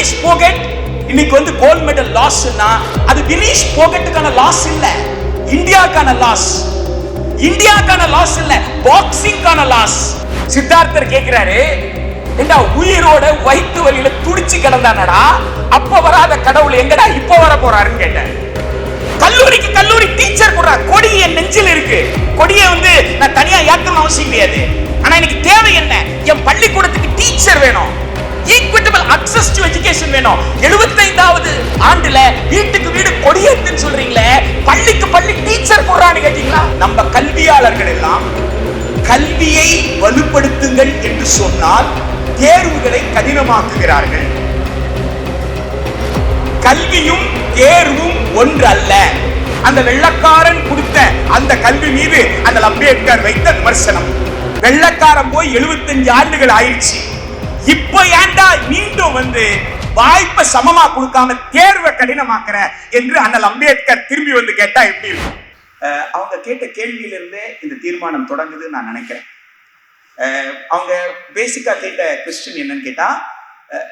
வினீஷ் போகட் இன்னைக்கு gold medal லாஸ்னா அது Vineesh போகட்டுக்கான loss இல்ல, இந்தியாக்கான லாஸ். இந்தியாக்கான லாஸ் இல்ல, பாக்ஸிங்கான லாஸ். சித்தார்த்தர் கேக்குறாரு, ஏண்டா உயிரோட வயிற்று வலியில துடிச்சு கிடந்தானடா, அப்ப வராத கடவுள் எங்கடா இப்ப வர போறாருன்னு கேட்டார். கல்லூரிக்கு கல்லூரி டீச்சர் கூட கொடி என் நெஞ்சில் இருக்கு. கொடியை நான் தனியா ஏற்றணும் அவசியம் கிடையாது. ஆனா எனக்கு தேவை என்ன? என் பள்ளிக்கூடத்துக்கு டீச்சர் வேணும், ஈக்விட்டபிள் அக்சஸ் டு எஜுகேஷன் வேணும். 75வது ஆண்டுல வீட்டுக்கு வீடு கொடியேத்துன்னு சொல்றீங்களே, பள்ளிக்கு பள்ளி டீச்சர் போடுறான்னு கேட்டீங்களா? நம்ம கல்வியாளர்கள் எல்லாம் கல்வியை வலுப்படுத்துங்கள் என்று சொன்னால் தேர்வுகளை கடினமாக்குகிறார்கள். கல்வியும் தேர்வும் ஒன்று அல்ல. அந்த வெள்ளக்காரன் கொடுத்த அந்த கல்வி மீது அந்த அம்பேத்கர் வைத்த விமர்சனம். வெள்ளக்காரன் போய் 75 ஆண்டுகள் ஆயிடுச்சு. இப்ப ஏண்டா மீண்டும் வாய்ப்பை சமமா கொடுக்காம தேர்வை கடினமாக்குற என்று அண்ணல் அம்பேத்கர் திரும்பி கேட்டா எப்படி இருக்கும்? அவங்க கேட்ட கேள்வியிலிருந்தே இந்த தீர்மானம் தொடங்குது நான் நினைக்கிறேன். அவங்க பேசிக்கா கேட்ட கொஸ்டின் என்னன்னு கேட்டா,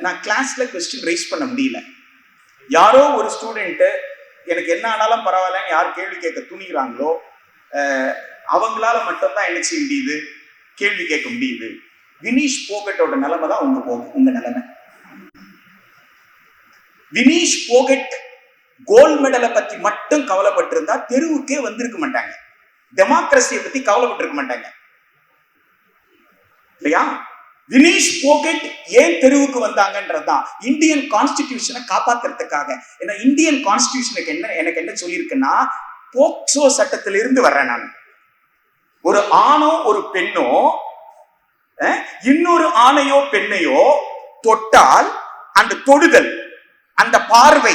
நான் கிளாஸ்ல கொஸ்டின் ரைஸ் பண்ண முடியல. யாரோ ஒரு ஸ்டூடெண்ட் எனக்கு என்ன ஆனாலும் பரவாயில்லன்னு யார் கேள்வி கேட்க துணிகிறாங்களோ அவங்களால மட்டும்தான் என்ன செய்ய முடியுது, கேள்வி கேட்க முடியுது. வினீஷ் போகட்டோட நிலைமை தான் உங்க நிலைமை. வினீஷ் போகட் கோல்ட் மெடலை பத்தி மட்டும் கவலைப்பட்டிருந்தா தெருவுக்கே வந்திருக்க மாட்டாங்க, டெமோக்ரஸியை பத்தி கவலைப்பட்டிருக்க மாட்டாங்க இல்லையா? வினீஷ் போகட் ஏன் தெருவுக்கு வந்தாங்கன்றதுதான் இந்தியன் கான்ஸ்டிடியூஷனை காப்பாத்துறதுக்காக. ஏன்னா இந்தியன் கான்ஸ்டிடியூஷனுக்கு எனக்கு என்ன சொல்லியிருக்குன்னா, போக்சோ சட்டத்திலிருந்து வர்றேன் நான். ஒரு ஆணோ ஒரு பெண்ணோ இன்னொரு ஆணையோ பெண்ணையோ தொட்டால் அந்த தொடுதல், அந்த பார்வை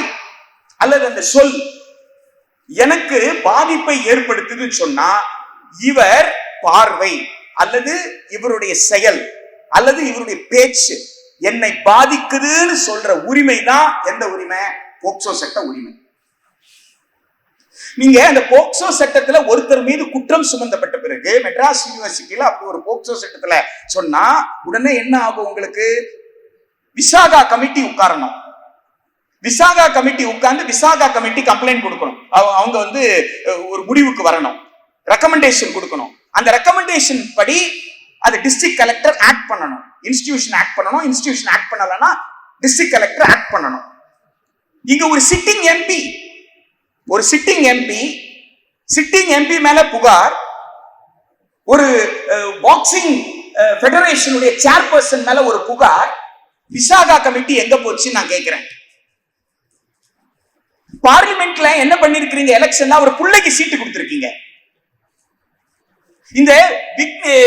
அல்லது அந்த சொல் எனக்கு பாதிப்பை ஏற்படுத்துதுன்னு சொன்னா, இவர் பார்வை அல்லது இவருடைய செயல் அல்லது இவருடைய பேச்சு என்னை பாதிக்குதுன்னு சொல்ற உரிமை தான் எந்த உரிமை? போக்சோ சட்ட உரிமை. நீங்க அந்த போக்சோ சட்டத்துல ஒருத்தர் மீது குற்றம் சுமந்தப்பட்ட பிறகு மெட்ராஸ் யூனிவர்சிட்டியில அப்படி ஒரு போக்சோ சட்டத்துல சொன்னா உடனே என்ன ஆகும்? உங்களுக்கு விசாகா கமிட்டி உட்காரணும். விசாகா கமிட்டி உட்கார்ந்து விசாகா கமிட்டி கம்ப்ளைண்ட் கொடுக்கணும். அவங்க ஒரு முடிவுக்கு வரணும், ரெக்கமெண்டேஷன் கொடுக்கணும். அந்த ரெக்கமெண்டேஷன் படி அது டிஸ்ட்ரிக்ட் கலெக்டர் ஆக்ட் பண்ணணும், இன்ஸ்டிடியூஷன் ஆக்ட் பண்ணணும். இன்ஸ்டிடியூஷன் ஆக்ட் பண்ணலன்னா டிஸ்ட்ரிக்ட் கலெக்டர் ஆக்ட் பண்ணணும். இங்க ஒரு சிட்டிங் எம்பி மேல புகார், ஒரு பாக்ஸிங் ஃபெடரேஷனுடைய சேர்பர்சன் மேல ஒரு புகார். விசாகா கமிட்டி எங்க போச்சு நான் கேட்கிறேன். பார்லிமெண்ட்ல என்ன பண்ணிருக்கீங்க? எலெக்ஷன்ல ஒரு பிள்ளைக்கு சீட்டு கொடுத்திருக்கீங்க. இந்த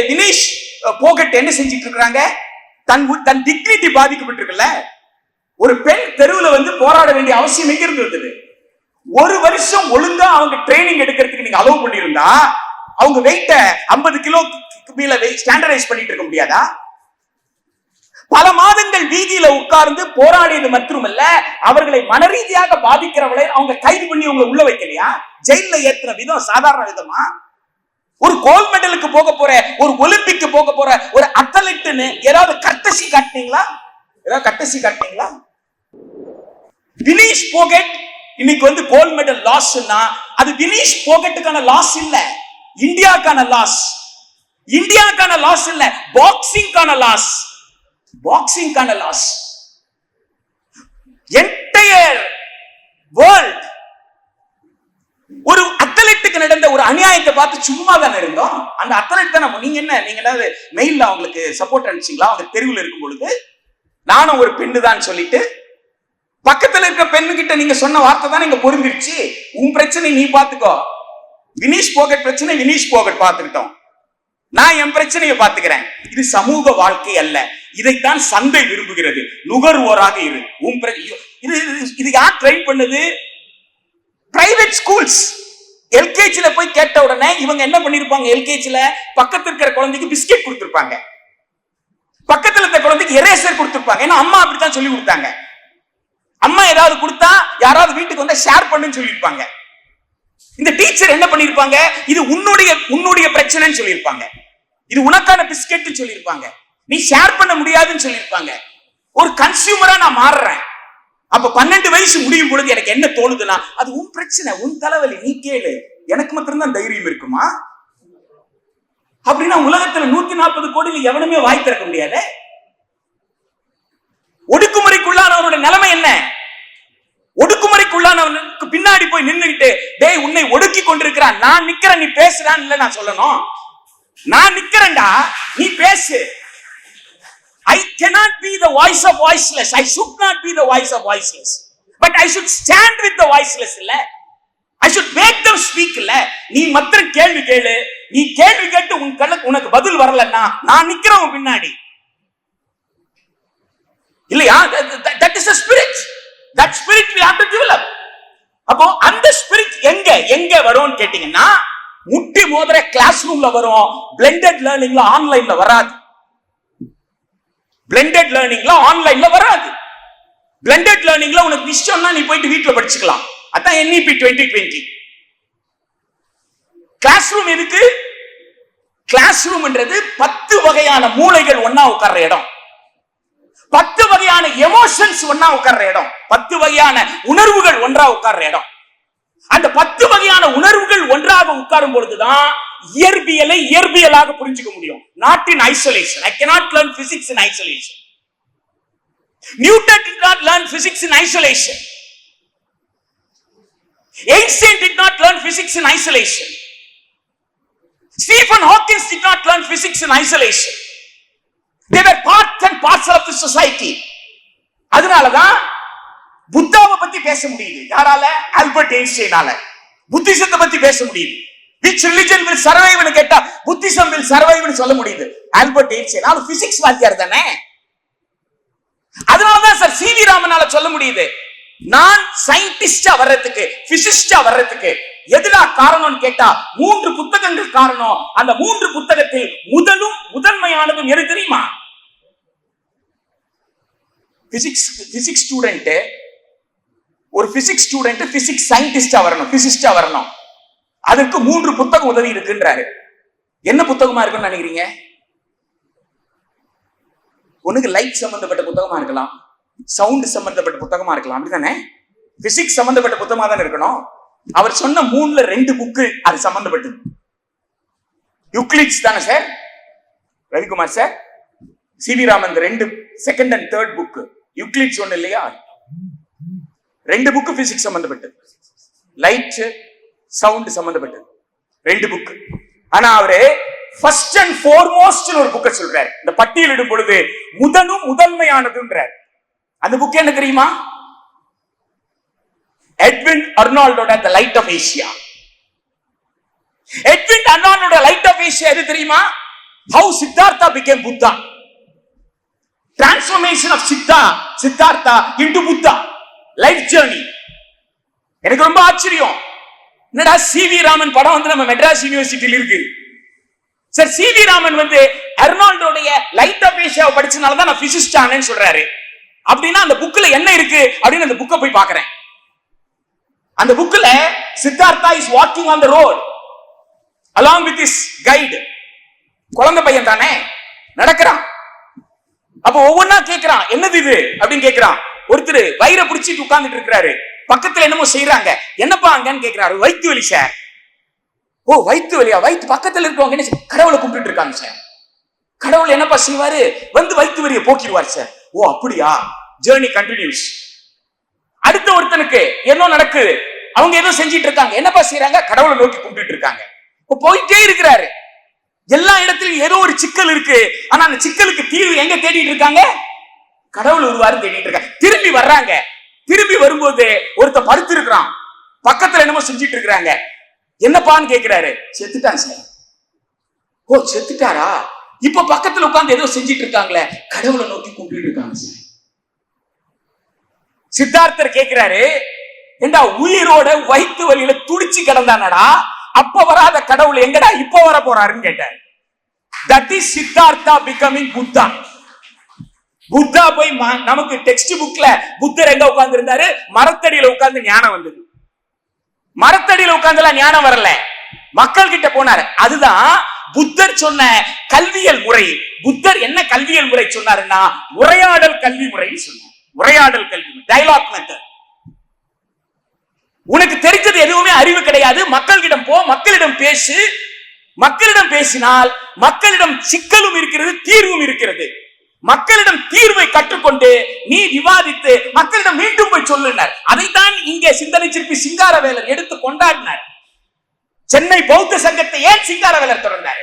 வினீஷ் போகட் என்ன செஞ்சிட்டு இருக்காங்க? தன் டிக்னிட்டி பாதிக்கப்பட்டிருக்குல்ல. ஒரு பெண் தெருவுல போராட வேண்டிய அவசியம் எங்க இருந்து வந்தது? ஒரு வருஷம் ஒழுங்கா அவங்க ட்ரைனிங் எடுக்கிறதுக்கு நீங்க அலோவ் பண்ணிருந்தா அவங்க வெயிட்ட 50 கிலோ மேல ஸ்டாண்டர்டைஸ் பண்ணிட்டு இருக்க முடியாதா? பல மாதங்கள் வீதியில உட்கார்ந்து போராடியது மட்டுமல்ல, அவர்களை மனரீதியாக பாதிக்கிறவளை அவங்க கைது பண்ணி அவங்க உள்ள வைக்கலையா? ஜெயில ஏத்துற விதம் சாதாரண விதமா? ஒரு கோல்ட் மெடலுக்கு போக போற, ஒரு ஒலிம்பிக்கு போக போற ஒரு அத்லெட்னு ஏதாவது கர்டசி காட்டினீங்களா? வினீஷ் போகட் இன்னைக்கு கோல்ட் மெடல் லாஸ்னா அது வினீஷ் போகட்டுக்கான லாஸ் இல்ல, இந்தியாக்கான லாஸ். இந்தியாக்கான லாஸ் இல்ல, பாக்ஸிங்கான லாஸ். என்டையர் வேர்ல்ட் ஒரு அத்லெட்டுக்கு நடந்த ஒரு அநியாயத்தை பார்த்து சும்மா தானே இருந்தோம். அந்த அத்லெட் தான் நீங்க ஏதாவது மெயில்ல அவங்களுக்கு சப்போர்ட் அனுப்பிச்சீங்களா? அவங்க தெருவில் இருக்கும் பொழுது நானும் ஒரு பெண்ணு தான் சொல்லிட்டு பக்கத்துல இருக்க பெண்ணு கிட்ட நீங்க சொன்ன வார்த்தை தான் நீங்க பொருந்திருச்சு. உன் பிரச்சனை நீ பாத்துக்கோ, வினீஷ் போகட் பிரச்சனை வினீஷ் போகட் பார்த்துக்கிட்டோம், நான் என் பிரச்சனையை பார்த்துக்கிறேன். இது சமூக வாழ்க்கை அல்ல. இதைத்தான் சந்தை விரும்புகிறது. நுகர்வோராக இரு. இது யார் ட்ரெயின் பண்ணது? Private schools. எல்கேஜில போய் கேட்ட உடனே இவங்க என்ன பண்ணிருப்பாங்க? எல்கேஜில பக்கத்துல இருக்கிற குழந்தைக்கு பிஸ்கெட் கொடுத்திருப்பாங்க, பக்கத்துல இருக்கிற குழந்தைக்கு எரேசர் கொடுத்திருப்பாங்க. ஏன்னா அம்மா அப்படித்தான் சொல்லி கொடுத்தாங்க. அம்மா ஏதாவது கொடுத்தா யாராவது வீட்டுக்கு வந்தா ஷேர் பண்ணுன்னு சொல்லியிருப்பாங்க. இந்த டீச்சர் என்ன பண்ணிருப்பாங்க? இது உன்னுடைய பிரச்சனைன்னு சொல்லியிருப்பாங்க, இது உனக்கான பிஸ்கெட் சொல்லியிருப்பாங்க, நீ ஷேர் பண்ண முடியாதுன்னு சொல்லியிருப்பாங்க. ஒரு கன்சியூமரா நான் மாறுறேன். அப்ப 12 வயசு முடியும் பொழுது எனக்கு என்ன தோணுதுன்னா, அது உன் பிரச்சனை, உன் தலைவலி, நீ கேளு, எனக்கு மாத்திரம்தான் தைரியம் இருக்குமா? அப்படின்னா உலகத்துல 140 கோடியில் எவனுமே வாய் திறக்க முடியாது. ஒடுக்குமுறைக்குள்ளானவருடைய நிலைமை என்ன? ஒடுக்குமுறைக்குள்ளானவனுக்கு பின்னாடி போய் நின்னுகிட்டு, டேய் உன்னை ஒடுக்கி கொண்டிருக்கிறான், நான் நிக்கிறேன், நீ பேசுறான்னு இல்ல நான் சொல்லணும். நான் நிக்கிறேன்டா, நீ பேசு. I cannot be the voice of voiceless. I should not be the voice of voiceless. But I should stand with the voiceless. இல்ல, I should make them speak. இல்ல, நீ மற்ற கேள்வி கேளு, நீ கேள்வி கேட்டு உனக்கு பதில் வரலன்னா நான் நிக்கிறேன் பின்னாடி. இல்லையா? That is the spirit. That spirit we have to develop. அப்போ அந்த ஸ்பிரிட் எங்க வரும்னு கேட்டீங்கன்னா, முட்டி மோதிர கிளாஸ் ரூம்ல வரும், பிளெண்டட் லேர்னிங்ல ஆன்லைன்ல வராது. பிளெண்டட் லேர்னிங்ல ஆன்லைன்ல வராது. பிளெண்டட் லேர்னிங்ல உனக்கு இஷ்டம்னா நீ போயிட்டு வீட்டுல படிச்சுக்கலாம். அதான் NEP 2020. கிளாஸ் ரூம் எதுக்கு? கிளாஸ் ரூம்ன்றது 10 வகையான மூளைகள் ஒண்ணா உட்கார்ற இடம், 10 வகையான எமோஷன்ஸ் ஒண்ணா உட்கார்ற இடம், 10 வகையான உணர்வுகள் ஒன்றா உட்கார்ற இடம். அந்த 10 வகையான உணர்வுகள் ஒன்றாக உட்காரும் பொழுதுதான் இயற்பியலை இயற்பியலாக புரிஞ்சுக்க முடியும். Not in isolation. I cannot learn physics in isolation. Newton did not learn physics in isolation. Einstein did not learn physics in isolation. Stephen Hawking did not learn physics in isolation. They were part and parcel of the society. அதனாலதான் புத்தாவை பத்தி பேச முடியுது. யாரால? Albert ஐன்ஸ்டைனால. புத்திசத்தை பத்தி பேச முடியுது. Which religion will survive னு கேட்டா புத்திசம் will survive னு சொல்ல முடியுது. ஆல்பர்ட் ஐன்ஸ்டைன் அவரு பிசிக்ஸ் வாத்தியார் தானே. அதனாலதான் சார் CV ராமனால சொல்ல முடியுது, நான் சயின்டிஸ்டா வர்றதுக்கு, பிசிசிஸ்டா வர்றதுக்கு எதுடா காரணம்னு கேட்டா 3 புத்தகங்கள் காரணம். அந்த 3 புத்தகத்தில் முதன்மையானதும் எது தெரியுமா? பிசிக்ஸ் ஸ்டூடெண்ட், ஒரு பிசிக்ஸ் ஸ்டூடெண்ட் பிசிக்ஸ் சயின்டிஸ்டா வரணும், பிசிசிஸ்டா வரணும். அதற்கு 3 புத்தகம் உதவி இருக்குன்றாரு. என்ன புத்தகமா இருக்குன்னு நினைக்கிறீங்க? உனக்கு லைட் சம்பந்தப்பட்ட புத்தகமா இருக்கலாம், சவுண்ட் சம்பந்தப்பட்ட புத்தகமா இருக்கலாம், அப்படிதானே? பிசிக்ஸ் சம்பந்தப்பட்ட புத்தகமா தானே இருக்கணும். அவர் சொன்ன 3ல 2 புக்கு அது சம்பந்தப்பட்டது. யூக்ளிட்ஸ் தானே sir, Ravikumar sir? CV Raman 2 second and third book, Euclid's ஒண்ணு இல்லையா? 2 புக்கு பிசிக்ஸ் சம்பந்தப்பட்டது, லைட் சவுண்ட் சம்பந்தப்பட்டது 2 புக். ஆனா அவரு ஃபர்ஸ்ட் அண்ட் ஃபார்மோஸ்ட் ஒரு புக்க சொல்றாரு. இந்த பட்டியலிடும் பொழுது முதன்மையானதுன்றார். அந்த புக் என்ன தெரியுமா? எட்வின் அர்னால்டோட the light of Asia. Edwin அர்னால்டோட லைட் ஆஃப் ஏசியா எது தெரியுமா? How Siddhartha became Buddha. Transformation of Siddhartha into Buddha. Life journey. எனக்கு ரொம்ப ஆச்சரியம், என்னடா CV ராமன் படம் வந்து நம்ம மெட்ராஸ் யூனிவர்சிட்டியில் இருக்கு. சார் CV ராமன் வந்து அர்னால்டோடைய லைட் ஆஃப் ஏசியாவை படிச்சனால தான் நான் பிசிசிஸ்ட் ஆனேன்னு சொல்றாரு. அப்படின்னா அந்த புக்ல என்ன இருக்கு அப்படின்னு அந்த புக்கை போய் பார்க்கறேன். அந்த புக்ல Siddhartha is walking on the road along with his guide. குழந்தை பையன் தானே, நடக்கிறான். அப்ப ஒவ்வொன்னா கேக்குறான், என்னது இது அப்படின்னு கேக்குறான். ஒருத்தர் வயிறை பிடிச்சிட்டு உட்கார்ந்துட்டு இருக்கிறாரு, பக்கத்துல என்னமோ செய்யறாங்க. என்னப்பா அங்கன்னு கேக்குறாரு. வயிற்று வலி சார். ஓ வயிற்று வலியா? வயிற்று பக்கத்துல இருக்கவங்க என்ன கடவுளை கும்பிட்டு இருக்காங்க சார். கடவுள் என்னப்பா செய்வாரு? வந்து வயிற்று வலியை போக்கிடுவார் சார். ஓ அப்படியா? Journey continues. அடுத்த ஒருத்தனுக்கு என்ன நடக்குது, அவங்க ஏதோ செஞ்சிட்டு இருக்காங்க. என்னப்பா செய்யறாங்க? கடவுளை நோக்கி கும்பிட்டு இருக்காங்க. போயிட்டே இருக்கிறாரு. எல்லா இடத்துலயும் ஏதோ ஒரு சிக்கல் இருக்கு. ஆனா அந்த சிக்கலுக்கு தீர்வு எங்க தேடிட்டு இருக்காங்க? கடவுள் ஒருவாறு தேடிட்டு இருக்காங்க. திரும்பி வர்றாங்க. திரும்பி வரும்போது ஒருத்த படுத்து இருக்கிறான், பக்கத்துல என்னமோ செஞ்சிட்டு இருக்கிறாங்க. என்னப்பான்னு கேட்கிறாரு. செத்துட்டான் சார். ஓ செத்துட்டாரா? இப்ப பக்கத்துல உட்கார்ந்து ஏதோ செஞ்சிட்டு இருக்காங்களே, கடவுளை நோக்கி கும்பிட்டு இருக்காங்க சார். சித்தார்த்தர் கேட்கிறாரு, ஏண்டா உயிரோட வயிற்று வலியில துடிச்சு கிடந்தானடா, அப்ப வராத கடவுள் எங்கடா இப்ப வர போறாருன்னு கேட்டார். That is Siddhartha becoming Buddha. Buddha போய் நமக்கு டெக்ஸ்ட் புக்ல புத்தர் எங்க உட்கார்ந்து இருந்தாரு? மரத்தடியில உட்கார்ந்து ஞானம் வந்தது. மரத்தடியில உட்கார்ந்துலாம் ஞானம் வரல, மக்கள் கிட்ட போனாரு. அதுதான் புத்தர் சொன்ன கல்வியல் முறை. புத்தர் என்ன கல்வியல் முறை சொன்னாருன்னா, உரையாடல் கல்வி முறைன்னு சொன்னார். உரையாடல் கல்வி, டயலாக் மெத்தட். உனக்கு தெரிஞ்சது எதுவுமே அறிவு கிடையாது. மக்களிடம் போ, மக்களிடம் பேசு. மக்களிடம் பேசினால் மக்களிடம் சிக்கலும் இருக்கிறது, தீர்வும் இருக்கிறது. மக்களிடம் தீர்வை கற்றுக்கொண்டு நீ விவாதித்து மக்களிடம் மீண்டும் போய் சொல்லுனர். அதைத்தான் இங்கே சிந்தனை சிற்பி சிங்காரவேலர் எடுத்து கொண்டாடினார். சென்னை பௌத்த சங்கத்தை ஏன் சிங்காரவேலர் தொடர்ந்தார்?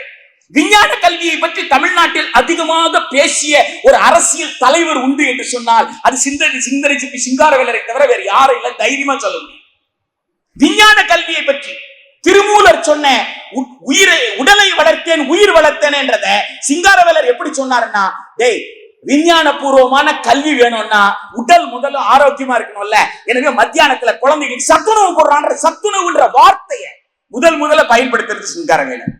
விஞ்ஞான கல்வியை பற்றி தமிழ்நாட்டில் அதிகமாக பேசிய ஒரு அரசியல் தலைவர் உண்டு என்று சொன்னால் அது சிந்தனை சிற்பி சிங்காரவேலரை தவிர வேறு யாரும் இல்லை, தைரியமா சொல்ல முடியும். விஞ்ஞான கல்வியை பற்றி திருமூலர் சொன்ன உடலை வளர்த்தேன் உயிர் வளர்த்தேன் என்றத சிங்காரவேலர் எப்படி சொன்னாருன்னா, டேய் விஞ்ஞான பூர்வமான கல்வி வேணும்னா உடல் முதல்ல ஆரோக்கியமா இருக்கணும்ல, எனவே மத்தியானத்துல குழந்தைகளுக்கு சத்துணவு போடுறான்ற சத்துணவுன்ற வார்த்தையை முதல்ல பயன்படுத்துறது சிங்காரவேலர்.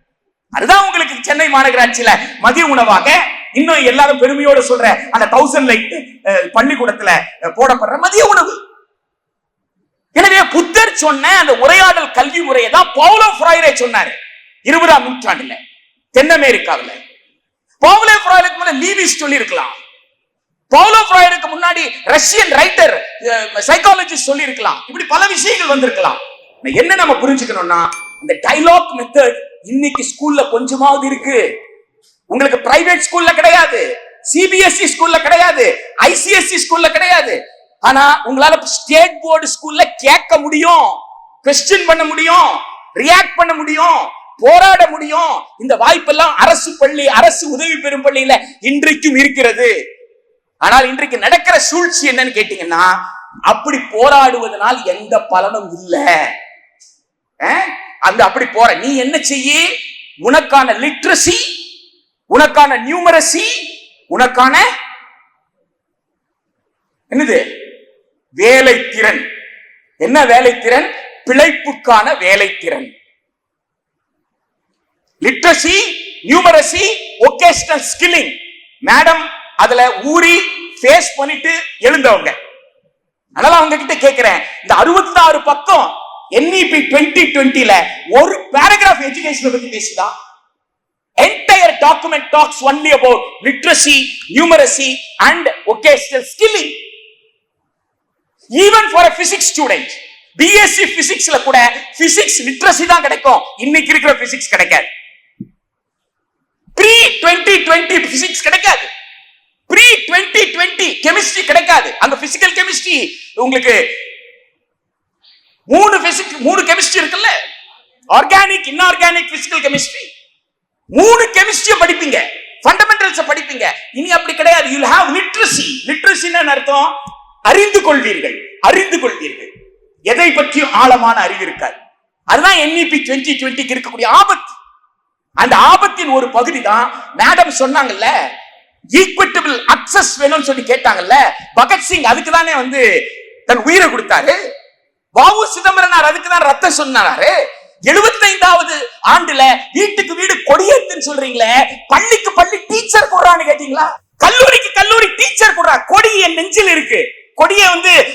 அதுதான் உங்களுக்கு சென்னை மாநகராட்சியில மதிய உணவாக இன்னும் எல்லாரும் பெருமையோடு சொல்ற அந்த 1000 லைட் பள்ளிக்கூடத்துல போடப்படுற மதிய உணவு. எனவே புத்தர் சொன்ன அந்த உரையாடல் கல்வி முறையை தான் பவுலோ ஃப்ராய்டே சொன்னாரு 20ஆம் நூற்றாண்டுல தென் அமெரிக்காவில். பவுலோ ஃப்ராய்டுக்கு முன்னாடி லீவிஸ் சொல்லி இருக்கலாம். பவுலோ ஃப்ராய்டுக்கு முன்னாடி ரஷ்யன் ரைட்டர் சைக்காலஜிஸ்ட் சொல்லி இருக்கலாம். இப்படி பல விஷயங்கள் வந்திருக்கலாம். என்ன நம்ம புரிஞ்சுக்கணும்னா, அந்த டயலாக் மெத்தட் இன்னைக்கு ஸ்கூல்ல கொஞ்சமாவது இருக்கு. உங்களுக்கு பிரைவேட் ஸ்கூல்ல கிடையாது, சிபிஎஸ்இ ஸ்கூல்ல கிடையாது, ஐசிஎஸ்இ ஸ்கூல்ல கிடையாது. ஆனா உங்களால ஸ்டேட் போர்டு ஸ்கூல்ல கேட்க முடியும், क्वेश्चन பண்ண முடியும், ரியாக்ட் பண்ண முடியும், போராட முடியும். இந்த வாய்ப்பெல்லாம் அரசு பள்ளி, அரசு உதவி பெறும் பள்ளியில இன்றைக்கும் இருக்கிறது. ஆனால் இன்றைக்கு நடக்கிற சூழ்ச்சி என்னன்னு கேட்டீங்கன்னா, அப்படி போராடுவதனால் எந்த பலனும் இல்லை. அந்த அப்படி போற நீ என்ன செய்ய, உனக்கான லிட்ரசி, உனக்கான நியூமரசி, உனக்கான என்னது வேலை திறன். என்ன வேலை திறன்? பிழைப்புக்கான வேலை திறன். Literacy, numeracy, vocational skilling. Madam அதுல ஊறி ஃபேஸ் பண்ணிட்டு எழுந்தவங்க. அதனால அவங்க கிட்ட கேட்கிறேன், இந்த 66 பக்கம் NEP 2020ல ஒரு பேராகிராஃப் எஜுகேஷன் பத்தி பேசுதா? Entire document talks only about literacy, numeracy and occasional skilling. Even for a physics student, BSc physicsல கூட physics literacy தான் கிடைக்கும். இன்னைக்கு இருக்கிற physics கிடைக்காது. Pre 2020 physics கிடைக்காது. Pre 2020 chemistry கிடைக்காது. அந்த physical chemistry உங்களுக்கு மூணு கெமிஸ்ட்ரி இருக்குல்ல, ஆர்கானிக், இன்ஆர்கானிக், பிசிக்கல் கெமிஸ்ட்ரி. 3 கெமிஸ்ட்ரியை படிப்பீங்க, ஃபண்டமெண்டல்ஸ் படிப்பீங்க. இனி அப்படி கிடையாது. You will have literacy. லிட்ரசின்னு அர்த்தம் அறிந்து கொள்வீர்கள், அறிந்து கொள்வீர்கள். எதை பற்றியும் ஆழமான அறிவு இருக்காது. அதுதான் NEP 2020க்கு இருக்கக்கூடிய ஆபத்து. அந்த ஆபத்தின் ஒரு பகுதி தான் மேடம் சொன்னாங்கல்ல, ஈக்விட்டபிள் அக்சஸ் வேணும்னு சொல்லி கேட்டாங்கல்ல. பகத்சிங் அதுக்கு தானே தன் உயிரை கொடுத்தாரு. வாவு சிதம்பரனார் அதுக்கு தான் ரத்தம் சொன்னாரு. 75வது ஆண்டுல வீட்டுக்கு வீடு கொடியேத்துன்னு சொல்றீங்களே, பள்ளிக்கு பள்ளி டீச்சர் போடுறான்னு கேட்டீங்களா? கல்லூரிக்கு கல்லூரி டீச்சர் போடுறா. கொடி என் நெஞ்சில் இருக்கு. கொடியை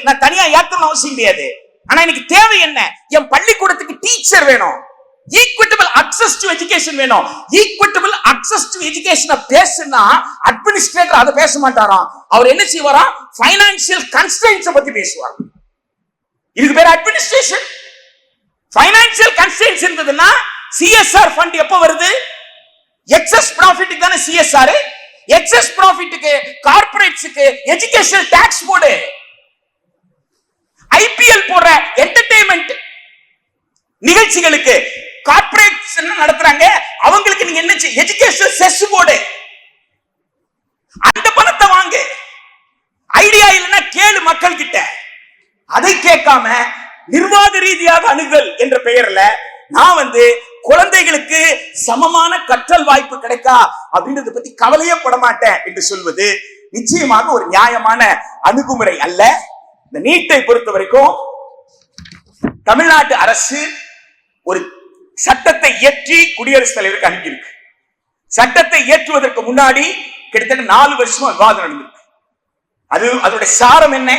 நான் தனியா ஏத்தணும் அவசியம் கிடையாது. ஆனா எனக்கு தேவை என்ன? என் பள்ளிக்கூடத்துக்கு டீச்சர் வேணும். ஈக்விட்டபிள் அக்சஸ் டு எஜுகேஷன் வேணும். ஈக்விட்டபிள் அக்சஸ் டு எஜுகேஷன் பேசுனா அட்மினிஸ்ட்ரேட்டர் அதை பேச மாட்டாராம். அவர் என்ன செய்வாராம்? ஃபைனான்சியல் கன்ஸ்ட்ரெயின்ட்ஸ் பத்தி பேசுவார். இதுக்கு பேர் அட்மினிஸ்ட்ரேஷன். ஃபைனான்சியல் கன்ஸ்ட்ரெயின்ட்ஸ் இருந்ததுன்னா CSR ஃபண்ட் எப்ப வருது? எக்ஸஸ் ப்ராஃபிட்டுக்கு தானே CSR. எக்ஸஸ் ப்ராஃபிட்டுக்கு கார்ப்பரேட்ஸ்க்கு எஜுகேஷனல் டாக்ஸ் போடு. IPL போடுற என்டர்டெயின்மெண்ட் நிகழ்ச்சிகளுக்கு கார்ப்பரேட்ஸ் என்ன நடத்துறாங்க, அவங்களுக்கு நீங்க என்ன எஜுகேஷனல் செஸ் போடு. அந்த பணத்தை வாங்கு. ஐடியா இல்லைன்னா கேளு மக்கள் கிட்ட. அதை கேட்காம நிர்வாக ரீதியாக அணுகல் என்ற பெயர்ல நான் குழந்தைகளுக்கு சமமான கற்றல் வாய்ப்பு கிடைக்கா அப்படின்றத பத்தி கவலையே பட மாட்டேன் என்று சொல்வது நிச்சயமாக ஒரு நியாயமான அணுகுமுறை அல்ல. இந்த நீட்டை பொறுத்த வரைக்கும் தமிழ்நாட்டு அரசு ஒரு சட்டத்தை இயற்றி குடியரசுத் தலைவருக்கு அனுப்பியிருக்கு. சட்டத்தை இயற்றுவதற்கு முன்னாடி கிட்டத்தட்ட 4 வருஷமா விவாதம் நடந்திருக்கு. அதோட சாரம் என்ன?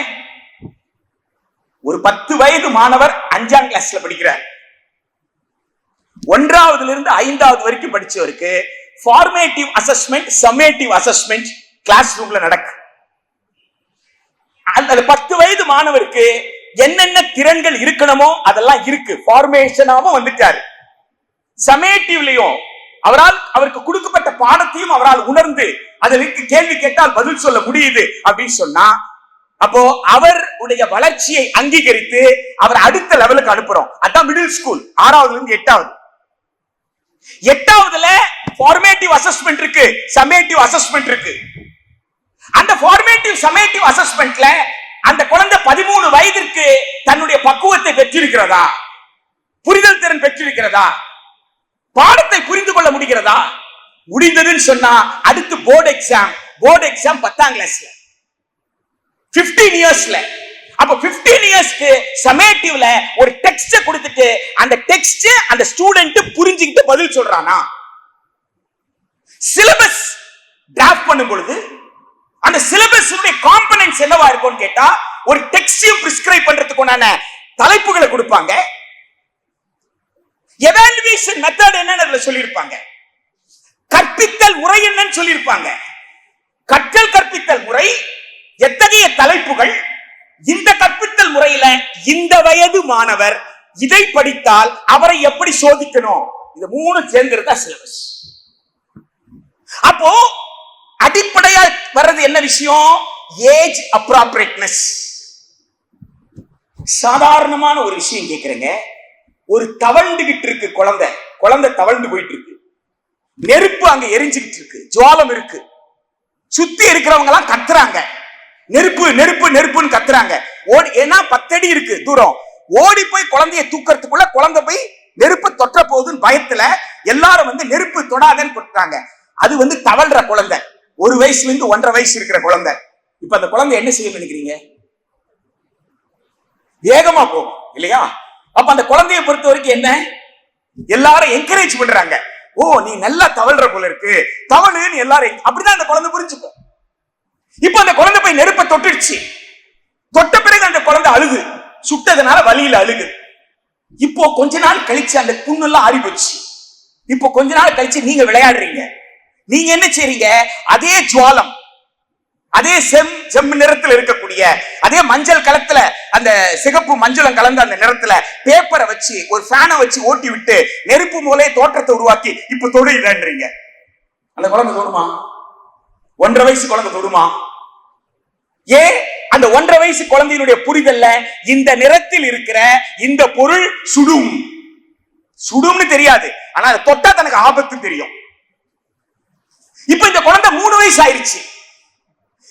ஒரு 10 வயது மாணவர் 5ஆம் கிளாஸ்ல படிக்கிறார். 1ஆவதுல இருந்து 5ஆவது வரைக்கும் படிச்சவருக்கு formative assessment, summative assessment class ரூம்ல நடக்கு. அந்த 10 வயது மாணவருக்கு என்னென்ன திறன்கள் இருக்கணுமோ அதெல்லாம் இருக்கு, ஃபார்மேஷனாவும் வந்துட்டாரு. சமேட்டிவ்லயும் அவருக்கு கொடுக்கப்பட்ட பாடத்தையும் அவரால் உணர்ந்து அதற்கு கேள்வி கேட்டால் பதில் சொல்ல முடியுது அப்படின்னு சொன்னா, அப்போ அவருடைய வளர்ச்சியை அங்கீகரித்து அவர் அடுத்த லெவலுக்கு அனுப்புறோம். அதான் மிடில் ஸ்கூல், 6வதுல இருந்து 8வது. 8வதுல ஃபார்மேட்டிவ் அசஸ்மெண்ட் இருக்கு, சமேட்டிவ் அசஸ்மெண்ட் இருக்கு. அந்த ஃபார்மேட்டிவ் சமேட்டிவ் அசஸ்மெண்ட்ல அந்த குழந்தை 13 வயதிற்கு தன்னுடைய பக்குவத்தை பெற்றிருக்கிறதா, புரிதல் திறன் பெற்றிருக்கிறதா, பாடத்தை புரிந்து கொள்ள முடிகிறதா, முடிந்ததுன்னு சொன்னா அடுத்து போர்டு எக்ஸாம் 10ஆம் கிளாஸ்ல 15 இயர்ஸ்ல. அப்ப 15 இயர்ஸ்க்கு சமேட்டிவ்ல ஒரு டெக்ஸ்ட் கொடுத்துட்டு அந்த டெக்ஸ்ட் அந்த ஸ்டூடெண்ட் புரிஞ்சுக்கிட்டு பதில் சொல்றானா, சிலபஸ் டிராஃப்ட் பண்ணும் பொழுது அந்த சிலபஸ் காம்பனன்ட்ஸ் என்னவா இருக்கும்னு கேட்டா, ஒரு டெக்ஸ்டையும் பிரிஸ்கிரைப் பண்றதுக்குண்டான தலைப்புகளை கொடுப்பாங்க. எவாலுவேஷன் மெத்தட் என்னன்னு சொல்லியிருப்பாங்க. கற்பித்தல் முறை என்னன்னு சொல்லியிருப்பாங்க. கற்பித்தல் முறை, எத்தகைய தலைப்புகள், இந்த கற்பித்தல் முறையில இந்த வயது மாணவர் இதை படித்தால் அவரை எப்படி சோதிக்கணும், இது 3 சேர்ந்திருந்தா சிலபஸ். அப்போ அடிப்படையா வர்றது என்ன விஷயம், ஏஜ் அப்ராப்ரியேட்னஸ். சாதாரணமான ஒரு விஷயம் கேக்குறேங்க. ஒரு தவழ்ந்துகிட்டு இருக்கு குழந்தை தவழ்ந்து போயிட்டு இருக்கு, நெருப்பு அங்க எரிஞ்சுக்கிட்டு இருக்கு, ஜுவாலம் இருக்கு, சுத்தி இருக்கிறவங்க எல்லாம் கத்துறாங்க, நெருப்பு நெருப்பு நெருப்புன்னு கத்துறாங்க. ஏன்னா 10 அடி இருக்கு தூரம், ஓடி போய் குழந்தைய தூக்கறதுக்குள்ள குழந்தை போய் நெருப்பு தொற்ற போகுதுன்னு பயத்துல எல்லாரும் நெருப்பு தொடாதன்னு கொடுத்தாங்க. அது தவழ்ற குழந்தை, 1 வயசுல இருந்து 1.5 வயசு இருக்கிற குழந்தை. இப்ப அந்த குழந்தை என்ன செய்ய நினைக்கிறீங்க, வேகமா போகும் இல்லையா? அப்ப அந்த குழந்தையை பொறுத்த வரைக்கும் என்ன, எல்லாரும் என்கரேஜ் பண்றாங்க, ஓ நீ நல்லா தவழ்ற போல இருக்கு, தவழுன்னு எல்லாரும், அப்படிதான் அந்த குழந்தை புரிஞ்சுக்கும். இப்ப அந்த குழந்தை போய் நெருப்பை தொட்டுடுச்சு, தொட்ட பிறகு அந்த குழந்தை அழுகு, சுட்டதுனால வலியில அழுகு. இப்போ கொஞ்ச நாள் கழிச்சு அந்த புண்ணெல்லாம் ஆறி போச்சு. இப்போ கொஞ்ச நாள் கழிச்சு நீங்க விளையாடுறீங்க, நீங்க என்ன செய்றீங்க, அதே ஜுவாலம், அதே செம் நிறத்தில் இருக்கக்கூடிய அதே மஞ்சள் கலத்துல, அந்த சிகப்பு மஞ்சளும் கலந்த அந்த நிறத்துல பேப்பரை வச்சு ஒரு ஃபேனை வச்சு ஓட்டி விட்டு நெருப்பு மூலே தோற்றத்தை உருவாக்கி இப்ப தொடுறீங்க. அந்த குழந்தை தொடுமா? 1.5 வயசு குழந்தை தொடுமா? ஏன் அந்த 1.5 வயசு குழந்தையினுடைய புரிதல்ல இந்த நிறத்தில் இருக்கிற இந்த பொருள் சுடும்னு தெரியாது, ஆனா அதை தொட்டா தனக்கு ஆபத்து தெரியும். இப்ப இந்த குழந்தை 3 வயசு ஆயிருச்சு.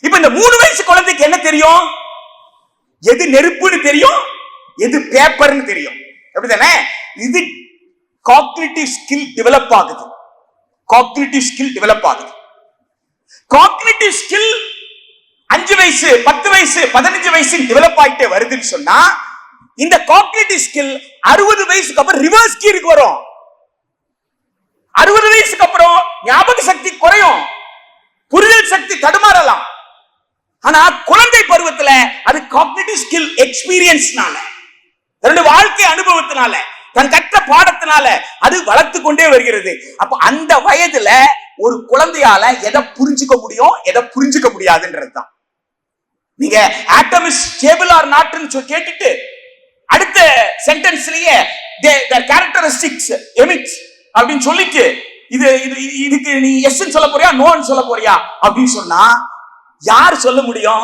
இப்ப இந்த 3 வயசு குழந்தைக்கு என்ன தெரியும், எது நெருப்புன்னு தெரியும், எது பேப்பர்னு தெரியும், அப்படிதானே? இது காக்னிட்டிவ் ஸ்கில் டெவலப் ஆகுது. காக்னிட்டிவ் ஸ்கில் 5 வயசு 10 வயசு 15 வயசு டெவலப் ஆயிட்டே வருதுன்னு சொன்னா, இந்த காக்னிட்டிவ் ஸ்கில் 60 வயசுக்கு அப்புறம் ரிவர்ஸ் கீருக்கு வரும். 60 வயசுக்கு அப்புறம் ஞாபக சக்தி குறையும், புரிதல் சக்தி தடுமாறலாம். ஆனா குழந்தை பருவத்துல அது காக்னிட்டிவ் ஸ்கில் எக்ஸ்பீரியன்ஸ்னால, தன்னுடைய வாழ்க்கை அனுபவத்தினால, தன் கற்ற பாடத்தினால அது வளர்த்து கொண்டே வருகிறது. அப்ப அந்த வயதுல ஒரு குழந்தையால எதை புரிஞ்சுக்க முடியும், எதை புரிஞ்சுக்க முடியாதுன்றதுதான். நீங்க ஆட்டம் இஸ் ஸ்டேபிள் ஆர் நாட்னு கேட்டுட்டு அடுத்த சென்டென்ஸ்லயே their characteristics emits அப்படின்னு சொல்லிட்டு இதுக்கு நீ எஸ் சொல்ல போறியா நோன்னு சொல்ல போறியா அப்படின்னு சொன்னா யார் சொல்ல முடியும்?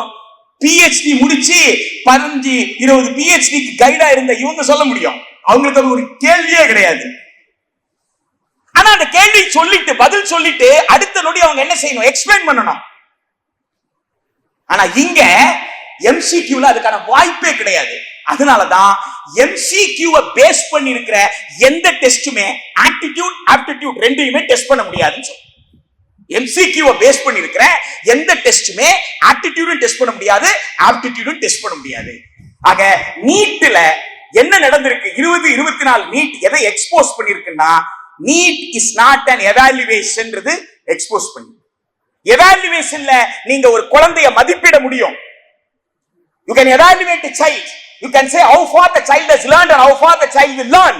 பிஹெச்டி முடிச்சு 15-20 பிஹெச்டிக்கு கைடா இருந்த இவங்க சொல்ல முடியும். அவங்களுக்கு அது ஒரு கேள்வியே கிடையாது. ஆனா அந்த கேள்வி சொல்லிட்டு பதில் சொல்லிட்டு அடுத்த நொடி அவங்க என்ன செய்யணும்? எக்ஸ்பிளைன் பண்ணணும். ஆனா இங்க எம்சிக்யூல அதுக்கான வாய்ப்பே கிடையாது. அதனாலதான் எம்சிக்யூவை பேஸ் பண்ணி இருக்கிற எந்த டெஸ்டுமே ஆப்டிடியூட் ஆப்டிடியூட் ரெண்டையுமே டெஸ்ட் பண்ண முடியாதுன்னு சொல்றோம். எம்சிக்யூவை பேஸ் பண்ணி இருக்கிற எந்த டெஸ்டுமே ஆப்டிடியூடும் டெஸ்ட் பண்ண முடியாது, ஆப்டிடியூடும் டெஸ்ட் பண்ண முடியாது. ஆக நீட்ல என்ன நடந்திருக்கு? 2024 நீட் எதை எக்ஸ்போஸ் பண்ணிருக்குன்னா, NEET is not an evaluation expose பண்ணி. எவாலுவேஷன்ல நீங்க ஒரு குழந்தைய மதிப்பிட முடியும். You can evaluate a child. You can say how far the child has learned and how far the child will learn.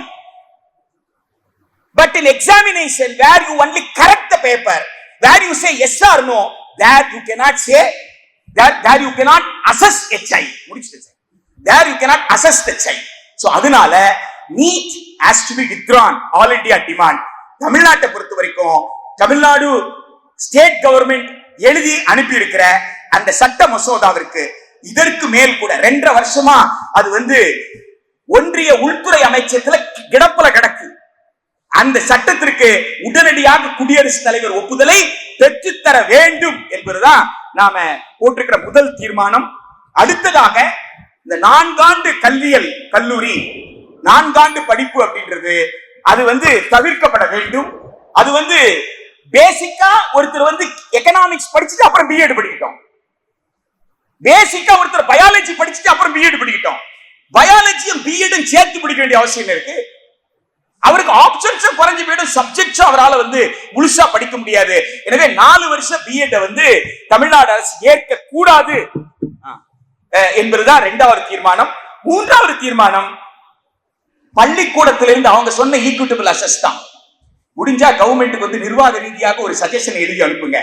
But in examination, where you only correct the paper, where you say yes or no, that you cannot say there you cannot assess a child. முடிச்சிட்டேன் sir. there you cannot assess the child. so அதனால NEET has to be withdrawn. all India demand. தமிழ்நாட்டை பொறுத்த வரைக்கும் Tamil Nadu state government எழுதி அனுப்பி இருக்கிற அந்த சட்ட மசோதாவிற்கு இதற்கு மேல் கூட 2.5 வருஷமா அது ஒன்றிய உள்துறை அமைச்சகத்துல கிடப்பல கிடக்கு. அந்த சட்டத்திற்கு உடனடியாக குடியரசுத் தலைவர் ஒப்புதலை பெற்றுத்தர வேண்டும் என்பதுதான் நாம போட்டிருக்கிற முதல் தீர்மானம். அடுத்ததாக இந்த 4 ஆண்டு கல்வியல் கல்லூரி 4 ஆண்டு படிப்பு அப்படின்றது அது தவிர்க்கப்பட வேண்டும். அது பேசிக்கா ஒருத்தர் எக்கனாமிக்ஸ் படிச்சுட்டு அப்புறம் பிஎட் படிக்கட்டும். பேசிக்கா ஒருத்தர் பயாலஜி படிச்சுட்டு அப்புறம் பிஎட் படிக்கட்டும். பயாலஜியும் பிஎடும் சேர்த்து படிக்க வேண்டிய அவசியம் இருக்கு. அவருக்கு ஆப்ஷன்ஸும் குறைஞ்சு போயிடும், சப்ஜெக்ட்ஸும் அவரால் முழுசா படிக்க முடியாது. எனவே 4 வருஷம் பிஎட் தமிழ்நாடு அரசு ஏற்க கூடாது என்பதுதான் 2வது தீர்மானம். 3வது தீர்மானம் பள்ளிக்கூடத்திலிருந்து அவங்க சொன்ன ஈக்விட்டபிள் அசஸ் தான். முடிஞ்சா கவர்மெண்ட்டுக்கு நிர்வாக ரீதியாக ஒரு சஜஷன் எழுதி அனுப்புங்க.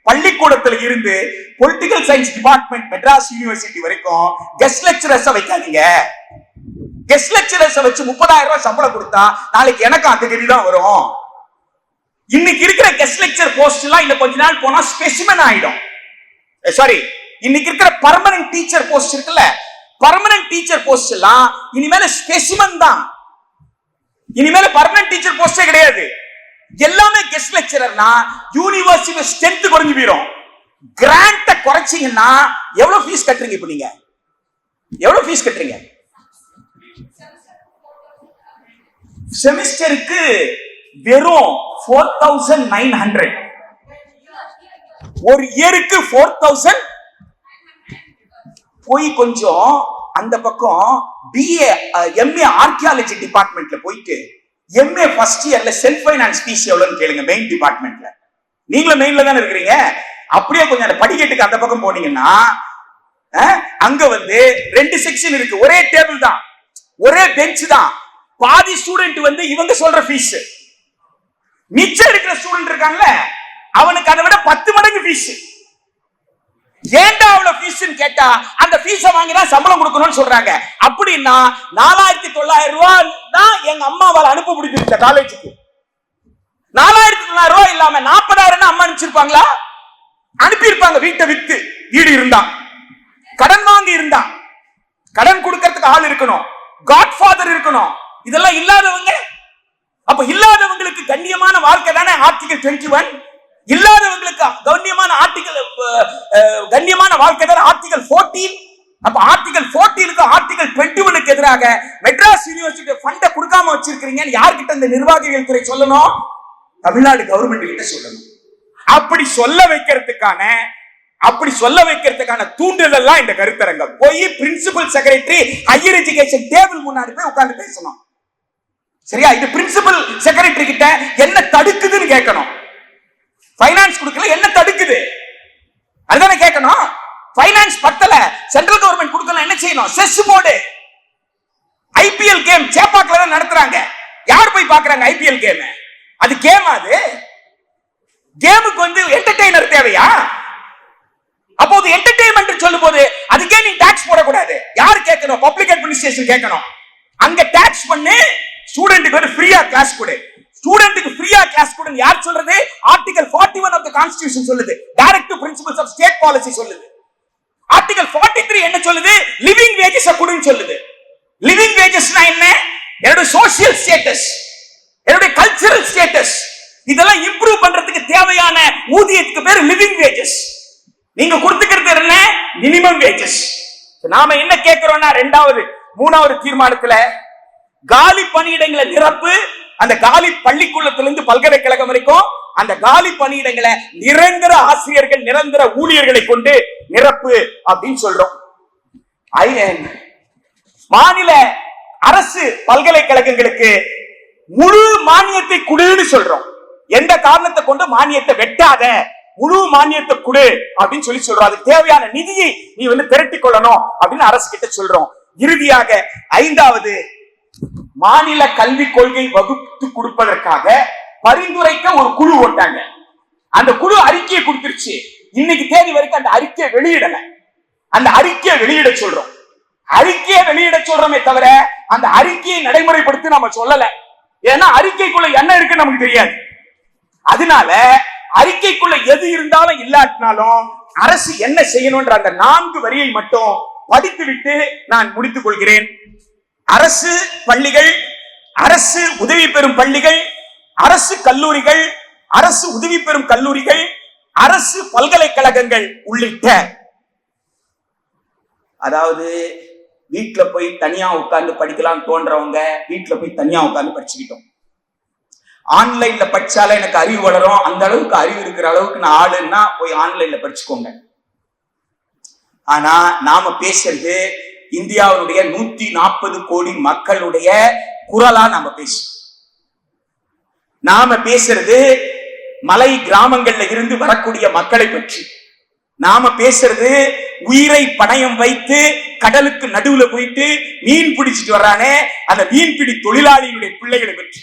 பள்ளிக்கூடத்துல இருந்து political science department Madras university வரைக்கும் கெஸ்ட் லெக்சரர்ஸ் வைக்காதீங்க. கெஸ்ட் லெக்சரர்ஸ் வச்சு 30,000 ரூபாய் சம்பளம் கொடுத்தா நாளைக்கு எனக்கு அந்த கதி தான் வரும். இன்னைக்கு இருக்கிற கெஸ்ட் லெக்சர் போஸ்ட் எல்லாம் இன்னும் கொஞ்ச நாள் போனா ஸ்பெசிமன் ஆயிடும். சாரி, இன்னைக்கு இருக்கிற பர்மனன்ட் டீச்சர் போஸ்ட் இருக்குல்ல, பர்மனன்ட் டீச்சர் போஸ்ட் எல்லாம் இனிமேல ஸ்பெசிமன் தான். இனிமேல பர்மனன்ட் டீச்சர் போஸ்டே கிடையாது. எல்லாமே கெஸ்ட் லெக்சரர்னா யூனிவர்சிட்டி ஸ்ட்ரென்த் குறைஞ்சு போயிடும். கிராண்ட குறைச்சீங்கன்னா எவ்வளவு ஃபீஸ் கட்டுறீங்க? இப்ப நீங்க எவ்வளவு ஃபீஸ் கட்டுறீங்க? செமிஸ்டருக்கு வெறும் 4,900. ஒரு இயருக்கு 4,000. போய் கொஞ்சம் அந்த பக்கம் பிஏ எம்ஏ ஆர்கியாலஜி டிபார்ட்மெண்ட்ல போயிட்டு எம்ஏ ஃபர்ஸ்ட் இயர்ல செல்ஃப் ஃபைனான்ஸ் ஃபீஸ் எவ்வளவுன்னு கேளுங்க. மெயின் டிபார்ட்மெண்ட்ல நீங்களும் மெயின்ல தானே இருக்கிறீங்க. அப்படியே கொஞ்சம் அந்த படிக்கட்டுக்கு அந்த பக்கம் போனீங்கன்னா அங்க 2 செக்ஷன் இருக்கு. ஒரே டேபிள் தான், ஒரே பெஞ்ச் தான். பாதி ஸ்டூடெண்ட் இவங்க சொல்ற ஃபீஸ், மிச்சம் இருக்கிற ஸ்டூடெண்ட் இருக்காங்கல்ல அவனுக்கு அதை விட 10 மடங்கு ஃபீஸ். ஏன்டா அவ்வளவு ஃபீஸ்ன்னு கேட்டா அந்த ஃபீஸ வாங்கி தான் சம்பளம் கொடுக்கணும்னு சொல்றாங்க. அப்படின்னா 4,900 ரூபாய் தான் எங்க அம்மாவால அனுப்ப முடியும் இந்த காலேஜுக்கு. 4,900 ரூபாய் இல்லாம 40,000 அம்மா அனுப்பிச்சிருப்பாங்களா? அனுப்பியிருப்பாங்க. வீட்டை வித்து, வீடு இருந்தா, கடன் வாங்கி இருந்தா, கடன் கொடுக்கறதுக்கு ஆள் இருக்கணும், காட்ஃபாதர் இருக்கணும். இதெல்லாம் இல்லாதவங்க, அப்ப இல்லாதவங்களுக்கு கண்ணியமான வாழ்க்கை தானே ஆர்டிகல் 21. இல்லாதவங்களுக்கு கண்ணியமான வாழ்க்கை தான் ஆர்டிகல் 14. அப்ப ஆர்டிகல் 14க்கு ஆர்டிகல் 21க்கு எதிராக மெட்ராஸ் யூனிவர்சிட்டி ஃபண்ட கொடுக்காம வச்சிருக்கீங்கன்னு யார்கிட்ட இந்த நிர்வாகிகள் துறை சொல்லணும்? தமிழ்நாடு கவர்மெண்ட் கிட்ட சொல்லணும். அப்படி சொல்ல வைக்கிறதுக்கான தூண்டுதல் எல்லாம் இந்த கருத்தரங்கம். போய் principal secretary higher education table முன்னாடி போய் உட்கார்ந்து பேசணும். சரியா? இது பிரின்சிபல் செக்ரட்டரி கிட்ட என்ன தடுக்குதுன்னு கேட்கணும். பைனான்ஸ் கொடுக்கல, என்ன தடுக்குது அதுதானே கேட்கணும். பைனான்ஸ் பத்தல, சென்ட்ரல் கவர்மெண்ட் கொடுக்கல, என்ன செய்யணும்? Chess board. ஐபிஎல் கேம் சேப்பாக்ல தான் நடத்துறாங்க. யார் போய் பாக்குறாங்க ஐபிஎல் கேம்? அது கேம். அது கேமுக்கு என்டர்டெய்னர் தேவையா? அப்போது என்டர்டெயின்மெண்ட் சொல்லும் போது அதுக்கே நீ டாக்ஸ் போடக்கூடாது. யார் கேட்கணும்? பப்ளிக் அட்மினிஸ்ட்ரேஷன் கேட்கணும். அங்க டாக்ஸ் பண்ணி ஸ்டூடெண்ட்டுக்கு ஃப்ரீயா கிளாஸ் கொடு. ஸ்டூடெண்ட்டுக்கு ஃப்ரீயா கிளாஸ் கொடுங்க. யார் சொல்றது? ஆர்டிகல் 41 ஆஃப் தி கான்ஸ்டிடியூஷன் சொல்லுது. Directive principles of state policy சொல்லுது. ஆர்டிகல் 43 என்ன சொல்லுது? லிவிங் வேஜஸ் கொடுன்னு சொல்லுது. லிவிங் வேஜஸ்னா என்ன? என்னோட சோஷியல் ஸ்டேட்டஸ், என்னோட கல்ச்சரல் ஸ்டேட்டஸ், இதெல்லாம் இம்ப்ரூவ் பண்றதுக்கு தேவையான ஊதியத்துக்கு பேர் லிவிங் வேஜஸ். நீங்க கொடுத்துக்கிறது என்ன? Minimum wages. நாம என்ன கேட்கிறோம்னா 3வது தீர்மானத்துல காலி பணியிடங்களை நிரப்பு. அந்த காலி பள்ளிக்கூடத்திலிருந்து பல்கலைக்கழகம் வரைக்கும் அந்த காலி பணியிடங்களை நிரந்தர ஆசிரியர்கள், நிரந்தர ஊழியர்களை கொண்டு நிரப்பு அப்படின்னு சொல்றோம். மாநில அரசு பல்கலைக்கழகங்களுக்கு முழு மானியத்தை கொடுன்னு சொல்றோம். எந்த காரணத்தை கொண்டு மானியத்தை வெட்டாத, முழு மானியத்தை கொடு அப்படின்னு சொல்றோம். அதுக்கு தேவையான நிதியை நீ திரட்டிக் கொள்ளணும் அப்படின்னு அரசு கிட்ட சொல்றோம். இறுதியாக 5வது, மாநில கல்விக் கொள்கை வகுத்து கொடுப்பதற்காக பரிந்துரைக்க ஒரு குழு போட்டாங்க. அந்த குழு அறிக்கையை கொடுத்துருச்சு. இன்னைக்கு தேதி வரைக்கும் அந்த அறிக்கையை வெளியிடல. அந்த அறிக்கையை வெளியிட சொல்றோம். அறிக்கையை வெளியிட சொல்றோமே தவிர அந்த அறிக்கையை நடைமுறைப்படுத்தி நம்ம சொல்லல. ஏன்னா அறிக்கைக்குள்ள என்ன இருக்கு நமக்கு தெரியாது. அதனால அறிக்கைக்குள்ள எது இருந்தாலும் இல்லாட்டினாலும் அரசு என்ன செய்யணும்ன்ற அந்த 4 வரியை மட்டும் படித்துவிட்டு நான் முடித்துக் கொள்கிறேன். அரசு பள்ளிகள், அரசு உதவி பெறும் பள்ளிகள், அரசு கல்லூரிகள், அரசு உதவி பெறும் கல்லூரிகள், அரசு பல்கலைக்கழகங்கள் உள்ளிட்ட, அதாவது வீட்டுல போய் தனியா உட்கார்ந்து படிக்கலாம் தோன்றவங்க வீட்டுல போய் தனியா உட்கார்ந்து படிச்சுக்கிட்டோம். ஆன்லைன்ல படிச்சாலே எனக்கு அறிவு வளரும், அந்த அளவுக்கு அறிவு இருக்கிற அளவுக்கு நான் ஆளுன்னா போய் ஆன்லைன்ல படிச்சுக்கோங்க. ஆனா நாம பேசுறது இந்தியாவுடைய 140 கோடி மக்களுடைய குரலா நாம பேசுறோம். நாம பேசுறது மலை கிராமங்கள்ல இருந்து வரக்கூடிய மக்களை பற்றி. நாம பேசுறது உயிரை பணயம் வைத்து கடலுக்கு நடுவுல போயிட்டு மீன் பிடிச்சிட்டு வர்றானே அந்த மீன்பிடி தொழிலாளிகளுடைய பிள்ளைகளை பற்றி.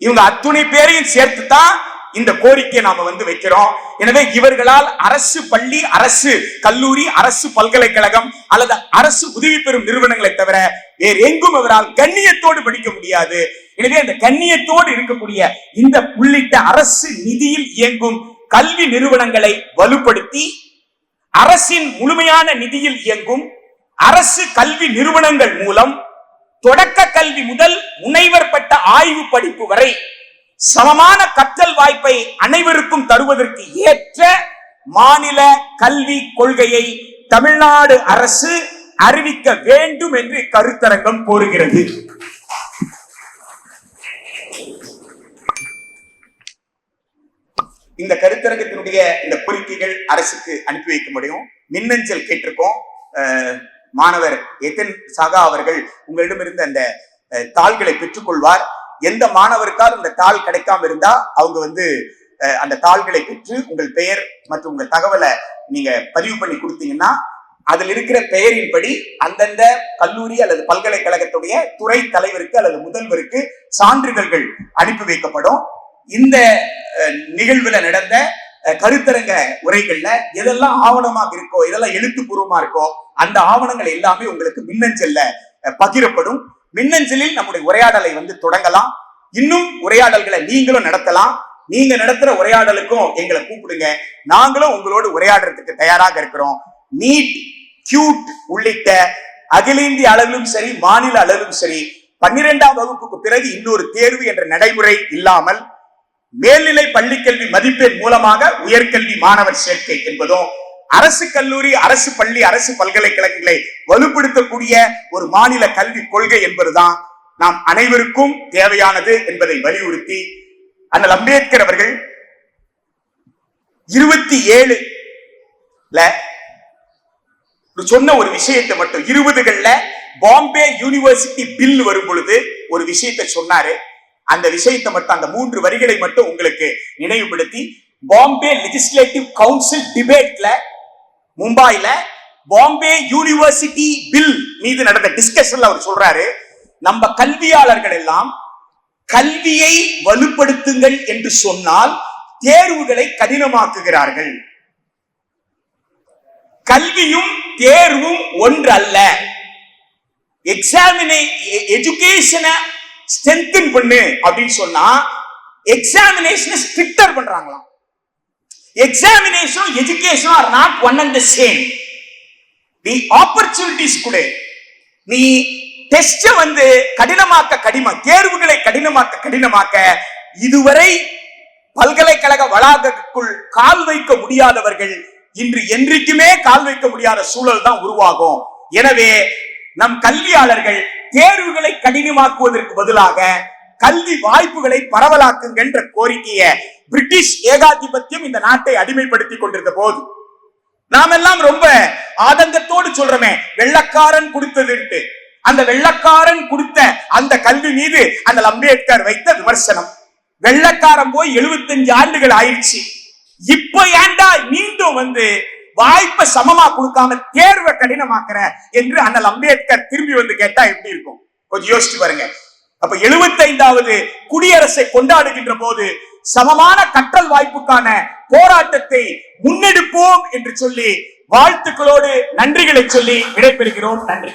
இவங்க அத்துணை பேரையும் சேர்த்துதான் இந்த கோரிக்கையை நாம வைக்கிறோம். எனவே இவர்களால் அரசு பள்ளி, அரசு கல்லூரி, அரசு பல்கலைக்கழகம் அல்லது அரசு உதவி பெறும் நிறுவனங்களை தவிர வேறு எங்கும் அவரால் கண்ணியத்தோடு படிக்க முடியாது. எனவே அந்த கண்ணியத்தோடு இருக்கக்கூடிய இந்த உள்ளிட்ட அரசு நிதியில் இயங்கும் கல்வி நிறுவனங்களை வலுப்படுத்தி அரசின் முழுமையான நிதியில் இயங்கும் அரசு கல்வி நிறுவனங்கள் மூலம் தொடக்க கல்வி முதல் முனைவர் பட்ட ஆய்வு படிப்பு வரை சமமான கற்றல் வாய்ப்பை அனைவருக்கும் தருவதற்கு ஏற்ற மாநில கல்வி கொள்கையை தமிழ்நாடு அரசு அறிவிக்க வேண்டும் என்று கருத்தரங்கம் கோருகிறது. இந்த கருத்தரங்கத்தினுடைய இந்த கோரிக்கைகள் அரசுக்கு அனுப்பி வைக்க முடியும். மின்னஞ்சல் கேட்டிருக்கோம். மாணவர் எத்தன் சகா அவர்கள் உங்களிடமிருந்து அந்த தாள்களை பெற்றுக்கொள்வார். எந்த மாணவருக்கால் இந்த தாள் கிடைக்காம இருந்தா அவங்க அந்த தாள்களை பெற்று உங்கள் பெயர் மற்றும் உங்கள் தகவலை நீங்க பதிவு பண்ணி கொடுத்தீங்கன்னா அதில் இருக்கிற பெயரின்படி அந்தந்த கல்லூரி அல்லது பல்கலைக்கழகத்துடைய துறை தலைவருக்கு அல்லது முதல்வருக்கு சான்றிதழ்கள் அனுப்பி வைக்கப்படும். இந்த நிகழ்வுல நடந்த கருத்தரங்க உரைகள்ல எதெல்லாம் ஆவணமாக இருக்கோ, எதெல்லாம் எழுத்துப்பூர்வமா இருக்கோ அந்த ஆவணங்கள் எல்லாமே உங்களுக்கு மின்னஞ்சல்ல பகிரப்படும். மின்னஞ்சலில் நம்முடைய உரையாடலை தொடங்கலாம். இன்னும் உரையாடல்களை நீங்களும் நடத்தலாம். நீங்க நடத்துற உரையாடலுக்கும் எங்களை கூப்பிடுங்க. நாங்களும் உங்களோடு உரையாடுறதுக்கு தயாராக இருக்கிறோம். நீட், கியூட் உள்ளிட்ட அகில இந்திய அளவிலும் சரி, மாநில அளவிலும் சரி 12ஆம் வகுப்புக்கு பிறகு இன்னொரு தேர்வு என்ற நடைமுறை இல்லாமல் மேல்நிலை பள்ளிக்கல்வி மதிப்பெண் மூலமாக உயர்கல்வி மாணவர் சேர்க்கை என்பதும் அரசு கல்லூரி, அரசு பள்ளி, அரசு பல்கலைக்கழகங்களை வலுப்படுத்தக்கூடிய ஒரு மாநில கல்வி கொள்கை என்பதுதான் நாம் அனைவருக்கும் தேவையானது என்பதை வலியுறுத்தி அண்ணல் அம்பேத்கர் அவர்கள் 27 சொன்ன ஒரு விஷயத்தை மட்டும் 20கள்ல பாம்பே யூனிவர்சிட்டி பில் வரும் பொழுது ஒரு விஷயத்தை சொன்னாரு. அந்த விஷயத்தை மட்டும், அந்த 3 வரிகளை மட்டும் உங்களுக்கு நினைவுபடுத்தி, பாம்பே லெஜிஸ்லேட்டிவ் கவுன்சில் டிபேட்ல மும்பைல பாம்பே யூனிவர்சிட்டி பில் மீது நடந்த டிஸ்கஷன்ல அவர் சொல்றாரு, நம்ம கல்வியாளர்கள் எல்லாம் கல்வியை வலுப்படுத்துங்கள் என்று சொன்னால் தேர்வுகளை கடினமாக்குகிறார்கள். கல்வியும் தேர்வும் ஒன்று அல்ல. எஜுகேஷனை ஸ்ட்ரென்தன் பண்ணு அப்படின்னு சொன்னா எக்ஸாமினேஷனை stricter பண்றாங்களாம். Examination, education are not one and the same. The opportunities today. நீ டெஸ்ட் தேர்வுகளை கடினமாக்க இதுவரை பல்கலைக்கழக வளாகத்துக்குள் கால் வைக்க முடியாதவர்கள் இன்று என்றைக்குமே கால் வைக்க முடியாத சூழல் தான் உருவாகும். எனவே நம் கல்வியாளர்கள் தேர்வுகளை கடினமாக்குவதற்கு பதிலாக கல்வி வாய்ப்புகளை பரவலாக்குங்க என்ற கோரிக்கையை பிரிட்டிஷ் ஏகாதிபத்தியம் இந்த நாட்டை அடிமைப்படுத்தி கொண்டிருந்த போது நாம் எல்லாம் ரொம்ப ஆதங்கத்தோடு சொல்றோமே, வெள்ளக்காரன் கொடுத்ததுன்ட்டு. அந்த வெள்ளக்காரன் கொடுத்த அந்த கல்வி மீது அந்த அம்பேத்கர் வைத்த விமர்சனம். வெள்ளக்காரன் போய் 75 ஆண்டுகள் ஆயிடுச்சு. இப்ப ஏண்டா மீண்டும் வாய்ப்பை சமமா கொடுக்காம தேர்வை கடினமாக்குற என்று அண்ணல் அம்பேத்கர் திரும்பி கேட்டா எப்படி இருக்கும்? கொஞ்சம் யோசிச்சு பாருங்க. அப்ப 75வது குடியரசை கொண்டாடுகின்ற போது சமமான கற்றல் வாய்ப்புக்கான போராட்டத்தை முன்னெடுப்போம் என்று சொல்லி வாழ்த்துக்களோடு நன்றிகளை சொல்லி விடைபெறுகிறோம். நன்றி.